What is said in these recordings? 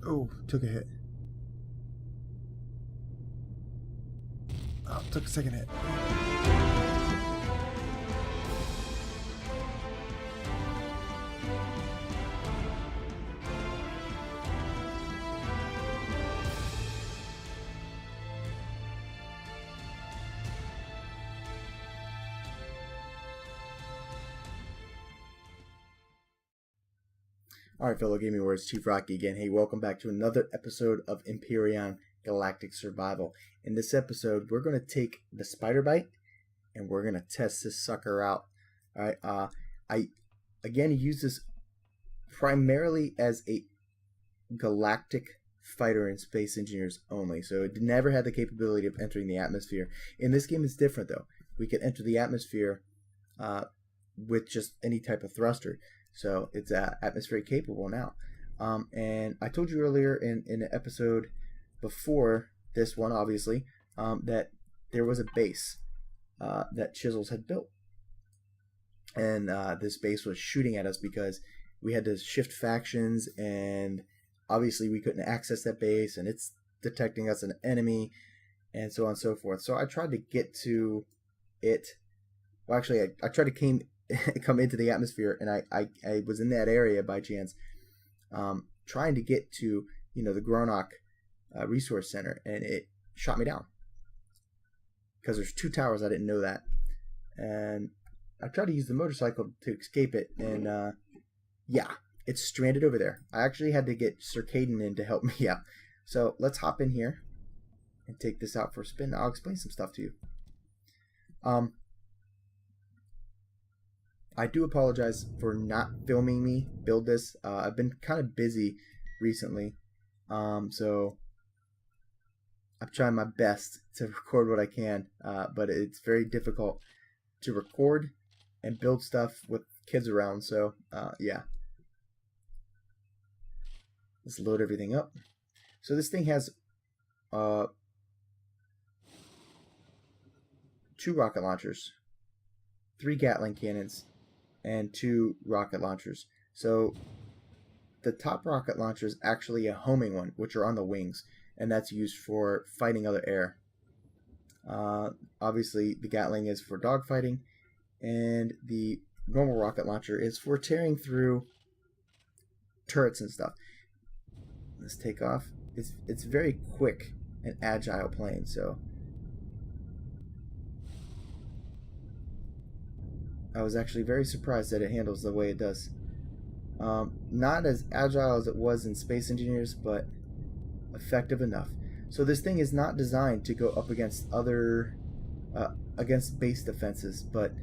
Oh, took a hit. Oh, took a second hit. Alright, fellow gaming warriors, Chief Rocky again. Hey, welcome back to another episode of Empyrion Galactic Survival. In this episode, we're going to take the Spyderbyte and we're going to test this sucker out. Alright, I again use this primarily as a galactic fighter and space engineers only. So it never had the capability of entering the atmosphere. In this game, it's different though. We can enter the atmosphere with just any type of thruster. So it's atmospheric capable now. And I told you earlier in the episode before this one, obviously, that there was a base that Chisels had built. And this base was shooting at us because we had to shift factions, and obviously we couldn't access that base, and it's detecting us an enemy, and so on and so forth. So I tried to get to it. Well, actually, I tried to come into the atmosphere, and I was in that area by chance, trying to get to the Gronok resource center, and it shot me down because there's two towers. I didn't know that, and I tried to use the motorcycle to escape it, and yeah, it's stranded over there. I actually had to get Circadian in to help me out. So let's hop in here and take this out for a spin. I'll explain some stuff to you. I do apologize for not filming me build this. I've been kind of busy recently, so I'm trying my best to record what I can, but it's very difficult to record and build stuff with kids around, so yeah. Let's load everything up. So this thing has 2 rocket launchers, 3 Gatling cannons, and 2 rocket launchers. So the top rocket launcher is actually a homing one, which are on the wings, and that's used for fighting other air. Obviously the Gatling is for dogfighting, and the normal rocket launcher is for tearing through turrets and stuff. Let's take off. It's very quick and agile plane, so I was actually very surprised that it handles the way it does. Not as agile as it was in Space Engineers, but effective enough. So this thing is not designed to go up against against base defenses, but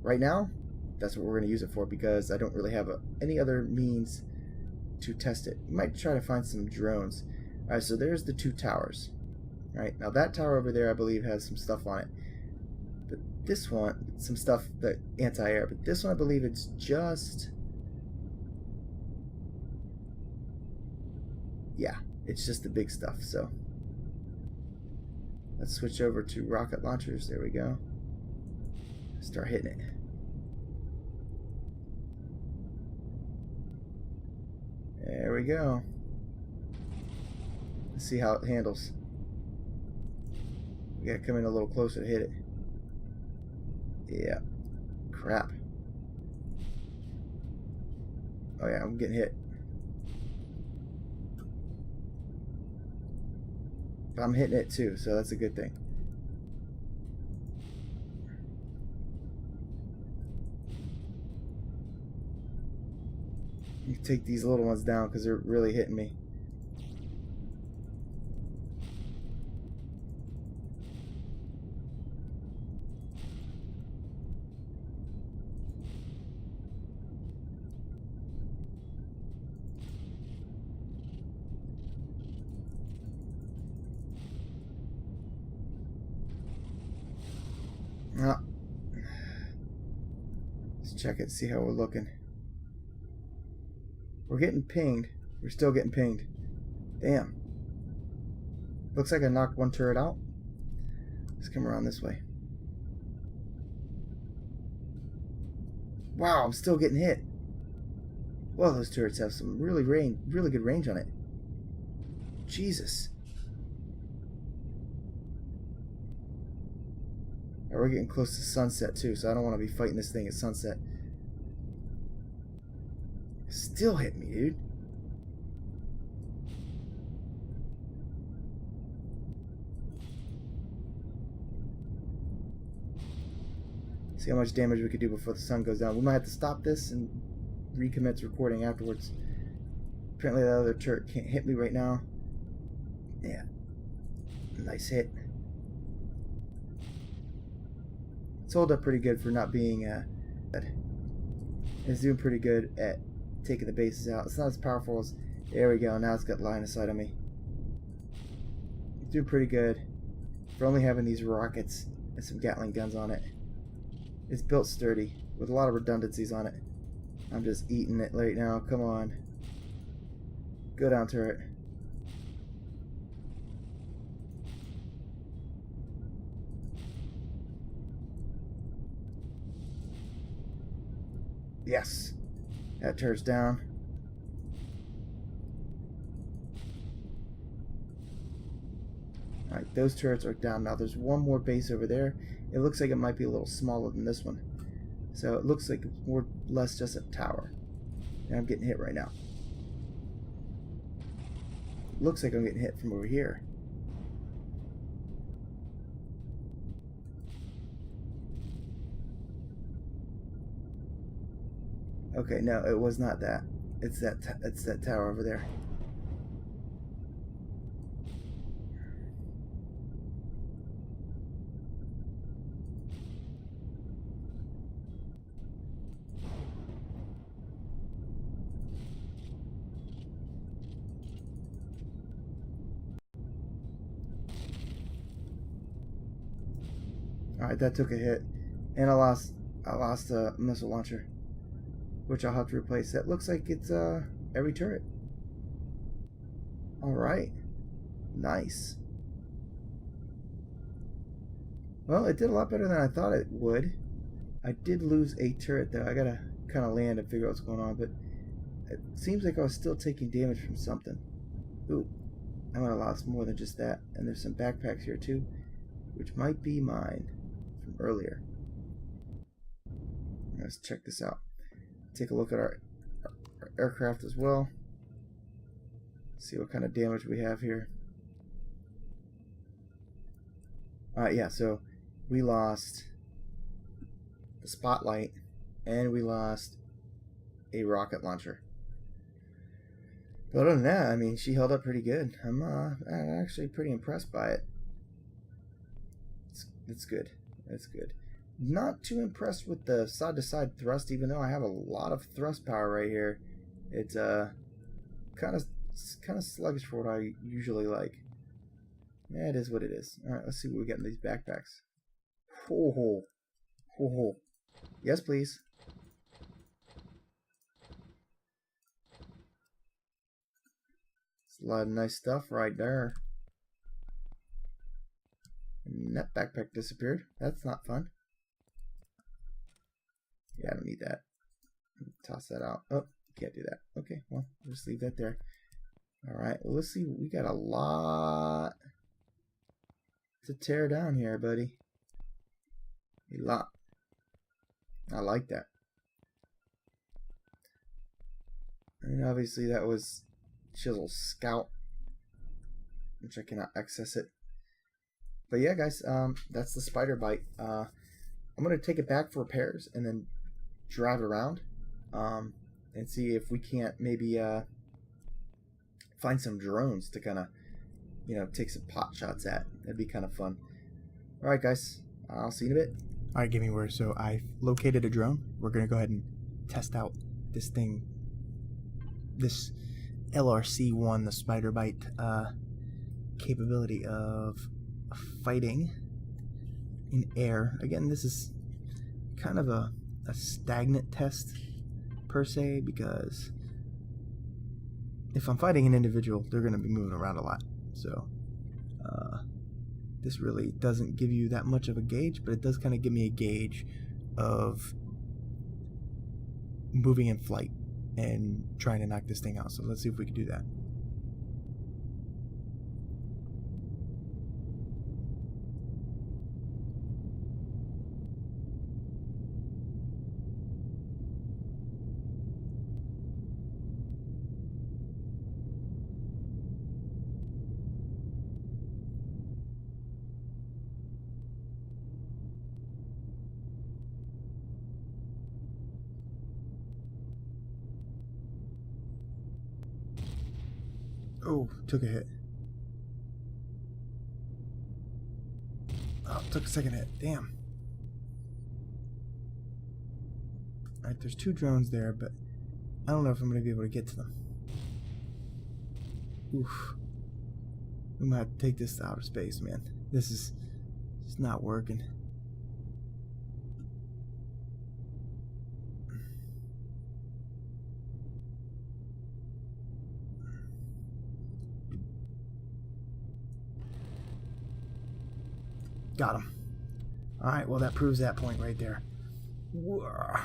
right now, that's what we're going to use it for, because I don't really have any other means to test it. You might try to find some drones. Alright, so there's the 2 towers. Right, now that tower over there, I believe, has some stuff on it. But this one, some stuff that anti-air, but this one I believe it's just, yeah, it's just the big stuff. So let's switch over to rocket launchers. There we go. Start hitting it. There we go. Let's see how it handles. We gotta come in a little closer to hit it. Yeah. Crap. Oh yeah, I'm getting hit. But I'm hitting it too, so that's a good thing. You take these little ones down because they're really hitting me. Let's check it, see how we're looking. We're getting pinged. We're still getting pinged. Damn. Looks like I knocked one turret out. Let's come around this way. Wow, I'm still getting hit. Well, those turrets have some really good range on it. Jesus. Right, we're getting close to sunset too, so I don't want to be fighting this thing at sunset. Still hit me, dude. See how much damage we could do before the sun goes down. We might have to stop this and recommence recording afterwards. Apparently that other turret can't hit me right now. Yeah. Nice hit. It's held up pretty good for not being it's doing pretty good at taking the bases out. It's not as powerful as... There we go. Now it's got line of sight on me. It's doing pretty good for only having these rockets and some Gatling guns on it. It's built sturdy with a lot of redundancies on it. I'm just eating it right now. Come on. Go down, turret. Yes. That turret's down. Alright, those turrets are down. Now there's one more base over there. It looks like it might be a little smaller than this one. So it looks like it's more or less just a tower. And I'm getting hit right now. Looks like I'm getting hit from over here. Okay, no, it was not that. It's that tower over there. Alright, that took a hit. And I lost a missile launcher, which I'll have to replace. That looks like it's every turret. Alright. Nice. Well, it did a lot better than I thought it would. I did lose a turret though. I gotta kind of land and figure out what's going on, but it seems like I was still taking damage from something. Ooh, I might have lost more than just that. And there's some backpacks here too, which might be mine from earlier. Let's check this out. Take a look at our aircraft as well. See what kind of damage we have here. Yeah, so we lost the spotlight and we lost a rocket launcher. But other than that, I mean, she held up pretty good. I'm actually pretty impressed by it. It's good. It's good. Not too impressed with the side-to-side thrust, even though I have a lot of thrust power right here. It's kind of sluggish for what I usually like. Yeah, it is what it is. All right, let's see what we got in these backpacks. Ho ho, ho ho. Yes, please. It's a lot of nice stuff right there. And that backpack disappeared. That's not fun. Yeah, I don't need that. Toss that out. Oh, can't do that. Okay, well, we'll just leave that there. Alright, well, let's see. We got a lot to tear down here, buddy. A lot. I like that. And obviously that was Chisel's scout, which I cannot access it. But yeah, guys, that's the Spyderbyte. I'm going to take it back for repairs and then drive it around and see if we can't maybe find some drones to kind of, you know, take some pot shots at. That'd be kind of fun. Alright, guys, I'll see you in a bit. Alright, give me word. So I've located a drone. We're going to go ahead and test out this thing, this LRC-1, the Spyderbyte capability of fighting in air. Again, this is kind of a stagnant test per se, because if I'm fighting an individual, they're going to be moving around a lot. So this really doesn't give you that much of a gauge, but it does kind of give me a gauge of moving in flight and trying to knock this thing out. So let's see if we can do that. Oh, took a hit. Oh, took a second hit. Damn. Alright, there's 2 drones there, but I don't know if I'm going to be able to get to them. Oof. I'm going to have to take this to outer space, man. This is not working. Got him. Alright, well that proves that point right there. Whoa.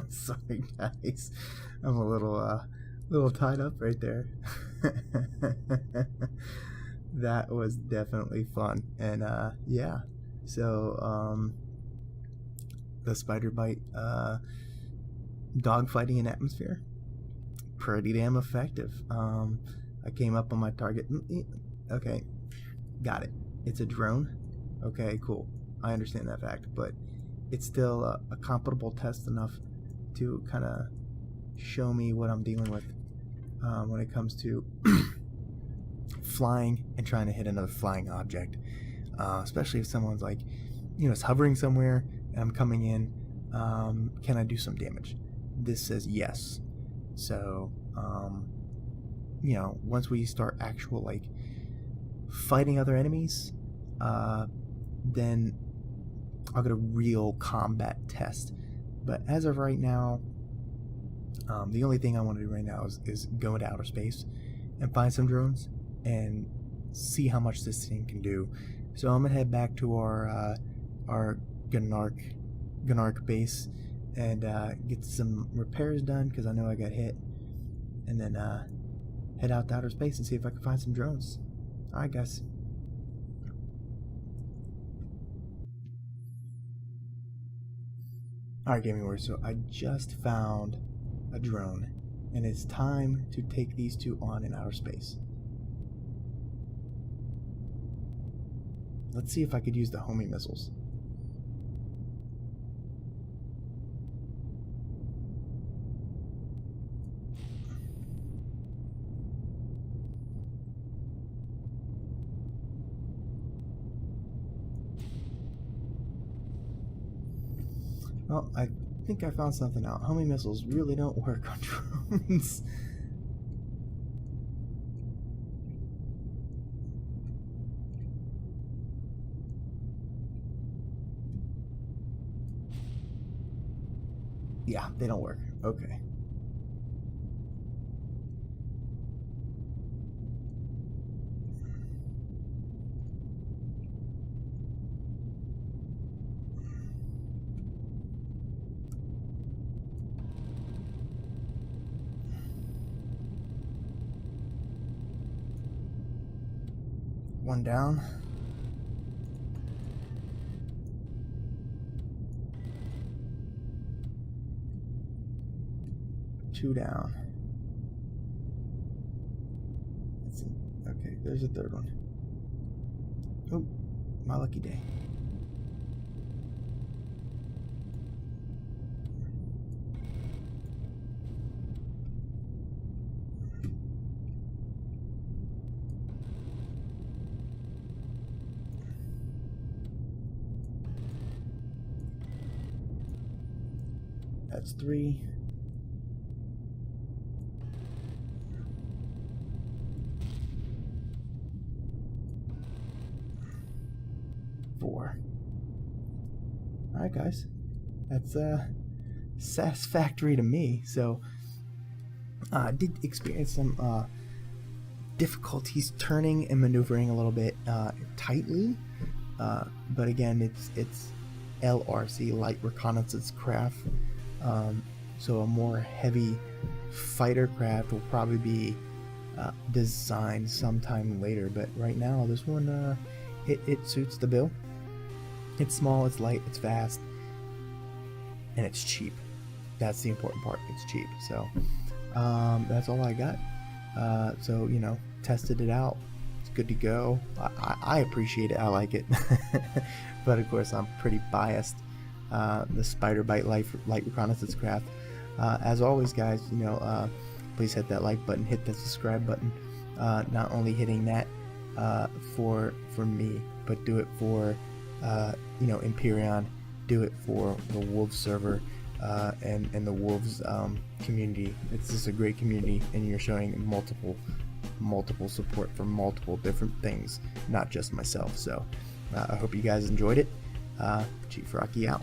Sorry guys, I'm a little tied up right there. That was definitely fun. And yeah, so the Spyderbyte dogfighting in atmosphere, pretty damn effective. I came up on my target. Okay, got it. It's a drone. Okay, cool. I understand that fact, but it's still a compatible test enough to kind of show me what I'm dealing with when it comes to flying and trying to hit another flying object, especially if someone's like, it's hovering somewhere and I'm coming in. Can I do some damage? This says yes. So once we start actual like fighting other enemies, then I'll get a real combat test. But as of right now, the only thing I want to do right now is go into outer space and find some drones and see how much this thing can do. So I'm gonna head back to our Gnark base and get some repairs done, because I know I got hit, and then head out to outer space and see if I can find some drones. Alright guys. Alright, Gaming Warriors, so I just found a drone, and it's time to take these 2 on in outer space. Let's see if I could use the homing missiles. Well, I think I found something out. Homing missiles really don't work on drones. Yeah, they don't work. Okay. One down. Two down. Okay, there's a third one. Oh, my lucky day. That's 3. Alright guys, that's satisfactory to me. So I did experience some difficulties turning and maneuvering a little bit tightly, but again, it's LRC, light reconnaissance craft, so a more heavy fighter craft will probably be designed sometime later, but right now this one it suits the bill. It's small, it's light, it's fast, and it's cheap. That's the important part. It's cheap. So that's all I got. So tested it out. It's good to go. I appreciate it. I like it. But of course, I'm pretty biased. The Spyderbyte Light Reconnaissance Craft. As always, guys, please hit that like button, hit that subscribe button. Not only hitting that for me, but do it for Empyrion. Do it for the Wolves server and the Wolves community. It's just a great community, and you're showing multiple support for multiple different things, not just myself. So I hope you guys enjoyed it. Chief Rocky out.